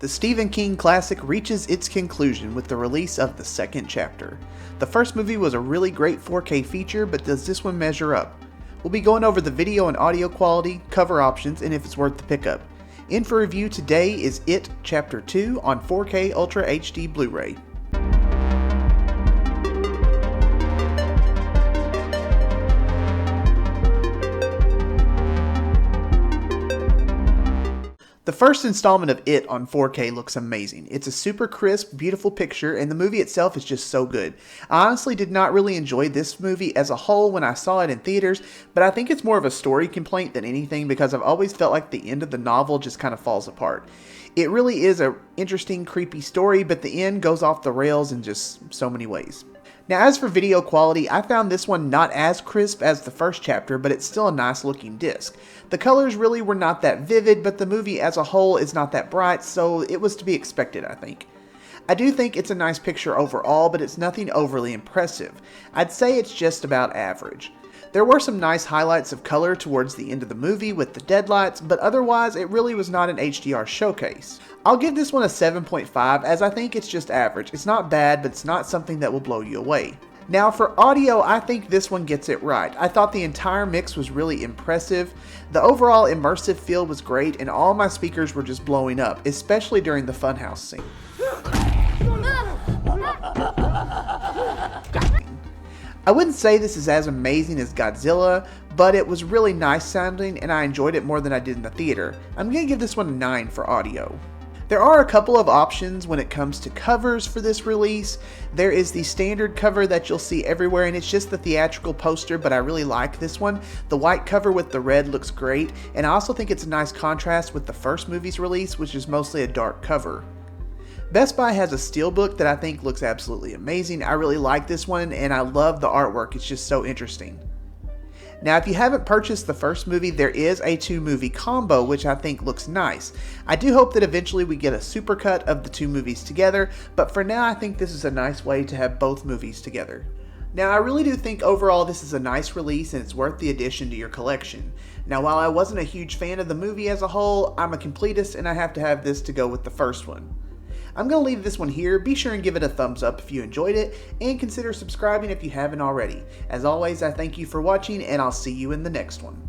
The Stephen King classic reaches its conclusion with the release of the second chapter. The first movie was a really great 4K feature, but does this one measure up? We'll be going over the video and audio quality, cover options, and if it's worth the pickup. In for review today is It Chapter 2 on 4K Ultra HD Blu-ray. The first installment of It on 4K looks amazing. It's a super crisp, beautiful picture, and the movie itself is just so good. I honestly did not really enjoy this movie as a whole when I saw it in theaters, but I think it's more of a story complaint than anything because I've always felt like the end of the novel just kind of falls apart. It really is an interesting, creepy story, but the end goes off the rails in just so many ways. Now, as for video quality, I found this one not as crisp as the first chapter, but it's still a nice looking disc. The colors really were not that vivid, but the movie as a whole is not that bright, so it was to be expected, I think. I do think it's a nice picture overall, but it's nothing overly impressive. I'd say it's just about average. There were some nice highlights of color towards the end of the movie with the deadlights, but otherwise it really was not an HDR showcase. I'll give this one a 7.5 as I think it's just average. It's not bad, but it's not something that will blow you away. Now for audio, I think this one gets it right. I thought the entire mix was really impressive. The overall immersive feel was great and all my speakers were just blowing up, especially during the funhouse scene. I wouldn't say this is as amazing as Godzilla, but it was really nice sounding and I enjoyed it more than I did in the theater. I'm going to give this one a 9 for audio. There are a couple of options when it comes to covers for this release. There is the standard cover that you'll see everywhere and it's just the theatrical poster, but I really like this one. The white cover with the red looks great, and I also think it's a nice contrast with the first movie's release, which is mostly a dark cover. Best Buy has a steelbook that I think looks absolutely amazing. I really like this one and I love the artwork. It's just so interesting. Now, if you haven't purchased the first movie, there is a 2-movie combo, which I think looks nice. I do hope that eventually we get a supercut of the 2 movies together, but for now I think this is a nice way to have both movies together. Now, I really do think overall this is a nice release and it's worth the addition to your collection. Now, while I wasn't a huge fan of the movie as a whole, I'm a completist and I have to have this to go with the first one. I'm going to leave this one here. Be sure and give it a thumbs up if you enjoyed it, and consider subscribing if you haven't already. As always, I thank you for watching, and I'll see you in the next one.